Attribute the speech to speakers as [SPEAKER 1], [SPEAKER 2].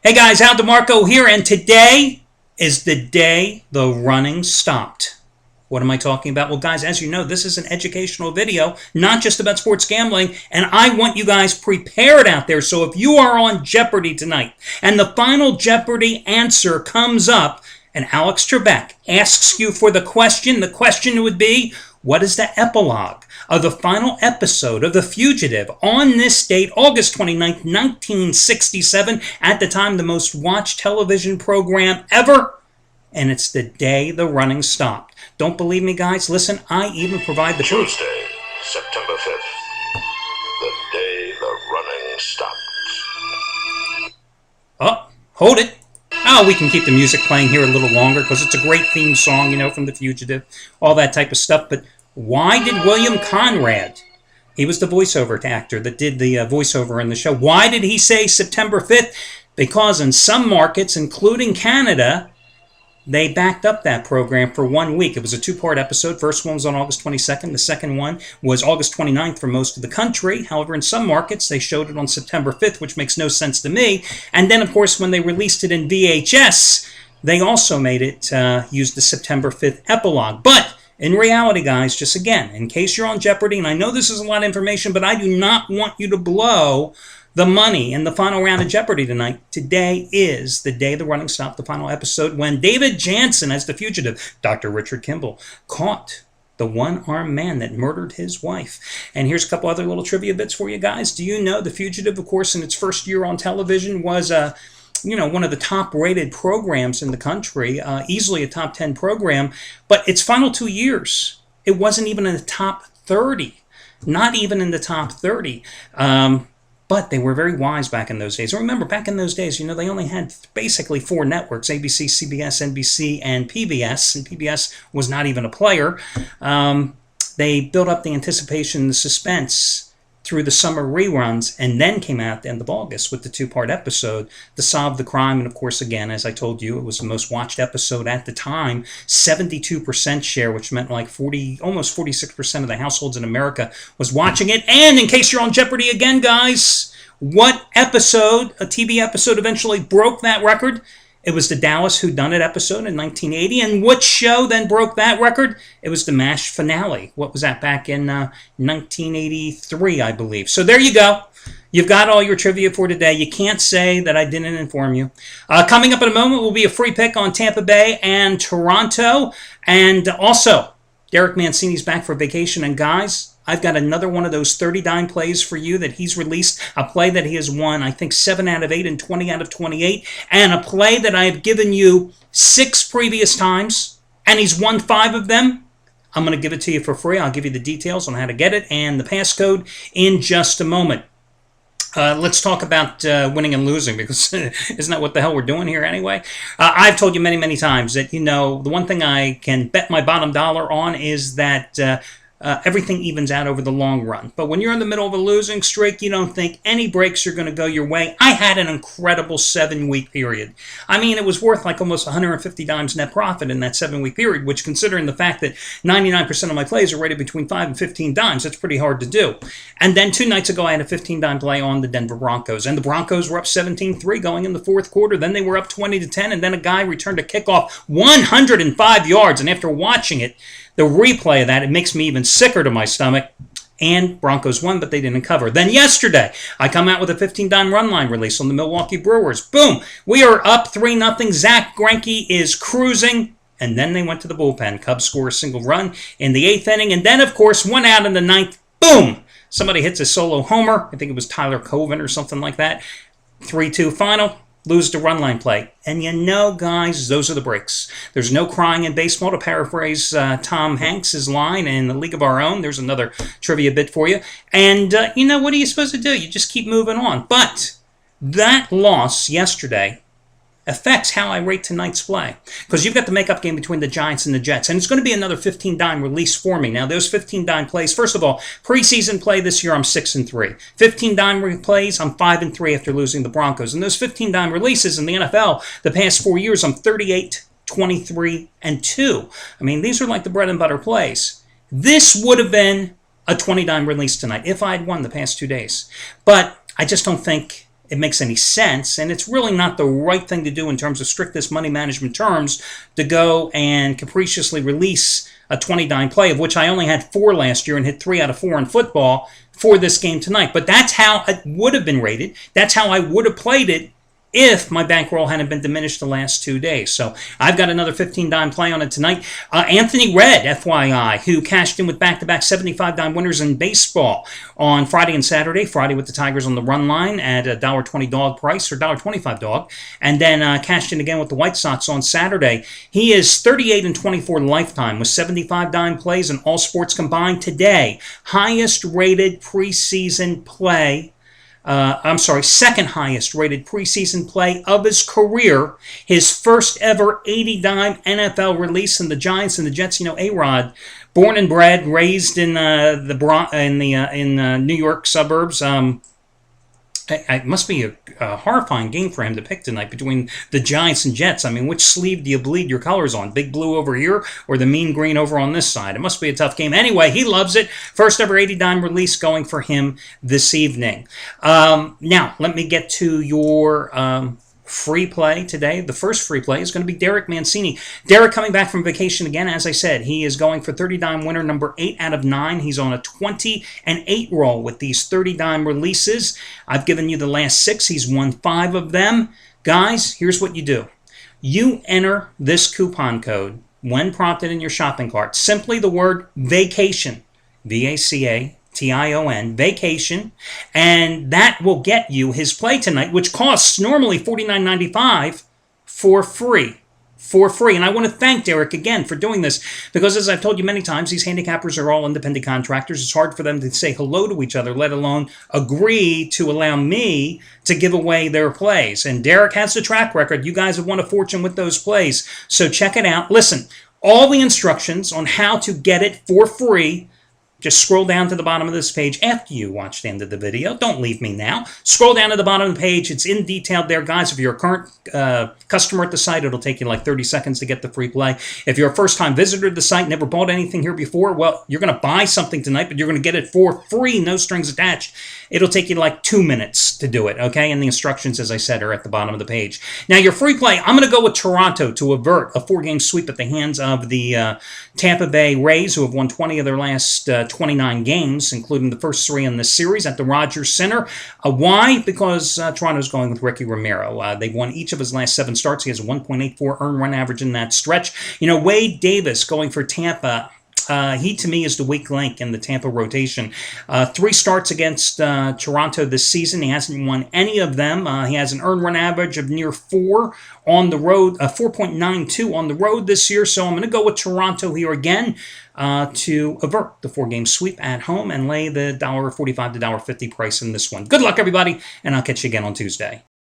[SPEAKER 1] Hey guys, Al DeMarco here, and today is the day the running stopped. What am I talking about? Well, guys, as you know, this is an educational video, not just about sports gambling, and I want you guys prepared out there. So if you are on Jeopardy tonight, and the final Jeopardy answer comes up, and Alex Trebek asks you for the question would be, what is the epilogue of the final episode of The Fugitive on this date, August 29th, 1967, at the time the most watched television program ever, and it's the day the running stopped. Don't believe me, guys? Listen, I even provide the proof.
[SPEAKER 2] Tuesday, September 5th, the day the running stopped.
[SPEAKER 1] Oh, hold it. Oh, we can keep the music playing here a little longer because it's a great theme song, you know, from The Fugitive, all that type of stuff. But why did William Conrad, he was the voiceover actor that did the voiceover in the show, why did he say September 5th? Because in some markets, including Canada, they backed up that program for 1 week. It was a two-part episode. First one was on August 22nd. The second one was August 29th for most of the country. However, in some markets, they showed it on September 5th, which makes no sense to me. And then, of course, when they released it in VHS, they also made it use the September 5th epilogue. But in reality, guys, just again, in case you're on Jeopardy, and I know this is a lot of information, but I do not want you to blow the money in the final round of Jeopardy tonight. Today is the day the running stopped, the final episode, when David Jansen, as the fugitive, Dr. Richard Kimball, caught the one-armed man that murdered his wife. And here's a couple other little trivia bits for you guys. Do you know The Fugitive, of course, in its first year on television was one of the top-rated programs in the country, easily a top 10 program, but its final 2 years, it wasn't even in the top 30. Not even in the top 30. But they were very wise back in those days. And remember, back in those days, you know, they only had basically 4 networks, ABC, CBS, NBC, and PBS. And PBS was not even a player. They built up the anticipation, the suspense through the summer reruns, and then came out at the end of August with the two-part episode to solve the crime. And of course, again, as I told you, it was the most watched episode at the time, 72% share, which meant like almost 46% of the households in America was watching it. And in case you're on Jeopardy again, guys, what episode, a TV episode, eventually broke that record? It was the Dallas Whodunit episode in 1980. And what show then broke that record? It was the MASH finale. What was that, back in 1983, I believe. So there you go. You've got all your trivia for today. You can't say that I didn't inform you. Coming up in a moment will be a free pick on Tampa Bay and Toronto. And also, Derek Mancini's back for vacation. And guys, I've got another one of those 30-dime plays for you that he's released, a play that he has won, I think, 7 out of 8 and 20 out of 28, and a play that I have given you 6 previous times, and he's won 5 of them. I'm going to give it to you for free. I'll give you the details on how to get it and the passcode in just a moment. Let's talk about winning and losing, because isn't that what the hell we're doing here anyway? I've told you many, many times that, you know, the one thing I can bet my bottom dollar on is that everything evens out over the long run. But when you're in the middle of a losing streak, you don't think any breaks are going to go your way. I had an incredible 7-week period. I mean, it was worth like almost 150 dimes net profit in that 7-week period, which, considering the fact that 99% of my plays are rated between 5 and 15 dimes, that's pretty hard to do. And then 2 nights ago, I had a 15-dime play on the Denver Broncos. And the Broncos were up 17-3 going in the fourth quarter. Then they were up 20-10, and then a guy returned a kickoff 105 yards. And after watching it, the replay of that, it makes me even sicker to my stomach. And Broncos won, but they didn't cover. Then yesterday, I come out with a 15-dime run line release on the Milwaukee Brewers. Boom! We are up 3-0. Zach Greinke is cruising. And then they went to the bullpen. Cubs score a single run in the 8th inning. And then, of course, 1 out in the 9th. Boom! Somebody hits a solo homer. I think it was Tyler Coven or something like that. 3-2 final. Lose the run line play. And you know, guys, those are the breaks. There's no crying in baseball, to paraphrase Tom Hanks' line in The League of Our Own. There's another trivia bit for you. And, you know, what are you supposed to do? You just keep moving on. But that loss yesterday affects how I rate tonight's play. Because you've got the makeup game between the Giants and the Jets. And it's going to be another 15-dime release for me. Now, those 15-dime plays, first of all, preseason play this year, I'm 6-3. 15-dime plays, I'm 5-3 after losing the Broncos. And those 15-dime releases in the NFL, the past 4 years, I'm 38, 23, and 2. I mean, these are like the bread and butter plays. This would have been a 20-dime release tonight if I had won the past 2 days. But I just don't think it makes any sense, and it's really not the right thing to do in terms of strictest money management terms to go and capriciously release a 20-dime play, of which I only had 4 last year and hit 3 out of 4 in football for this game tonight. But that's how it would have been rated. That's how I would have played it if my bankroll hadn't been diminished the last 2 days. So I've got another 15-dime play on it tonight. Anthony Red, FYI, who cashed in with back-to-back 75-dime winners in baseball on Friday and Saturday. Friday with the Tigers on the run line at a $1.20 dog price, or $1.25 dog, and then cashed in again with the White Sox on Saturday. He is 38-24 lifetime with 75-dime plays in all sports combined today. Highest rated preseason play. Second highest rated preseason play of his career. His first ever 80-dime NFL release in the Giants and the Jets. You know, A-Rod, born and bred, raised in New York suburbs. It must be a horrifying game for him to pick tonight between the Giants and Jets. I mean, which sleeve do you bleed your colors on? Big blue over here or the mean green over on this side? It must be a tough game. Anyway, he loves it. First ever 80-dime release going for him this evening. Now, let me get to your free play today. The first free play is going to be Derek Mancini. Derek coming back from vacation again. As I said, he is going for 30-dime winner number 8 out of 9. He's on a 20-8 roll with these 30-dime releases. I've given you the last 6. He's won 5 of them. Guys, here's what you do. You enter this coupon code when prompted in your shopping cart. Simply the word vacation. VACATION, vacation, and that will get you his play tonight, which costs normally $49.95 for free. And I want to thank Derek again for doing this, because as I've told you many times, these handicappers are all independent contractors. It's hard for them to say hello to each other, let alone agree to allow me to give away their plays. And Derek has the track record. You guys have won a fortune with those plays, so check it out. Listen, all the instructions on how to get it for free, just scroll down to the bottom of this page after you watch the end of the video. Don't leave me now. Scroll down to the bottom of the page. It's in detail there, guys. If you're a current customer at the site, it'll take you like 30 seconds to get the free play. If you're a first-time visitor to the site, never bought anything here before, well, you're going to buy something tonight, but you're going to get it for free, no strings attached. It'll take you like 2 minutes to do it, okay? And the instructions, as I said, are at the bottom of the page. Now, your free play, I'm going to go with Toronto to avert a 4-game sweep at the hands of the Tampa Bay Rays, who have won 20 of their last 29 games, including the first 3 in this series at the Rogers Center. Why? Because Toronto's going with Ricky Romero. They've won each of his last 7 starts. He has a 1.84 earned run average in that stretch. You know, Wade Davis going for Tampa. He, to me, is the weak link in the Tampa rotation. 3 starts against Toronto this season. He hasn't won any of them. He has an earned run average of near 4 on the road, 4.92 on the road this year. So I'm going to go with Toronto here again to avert the 4-game sweep at home and lay the $1.45 to $1.50 price in this one. Good luck, everybody, and I'll catch you again on Tuesday.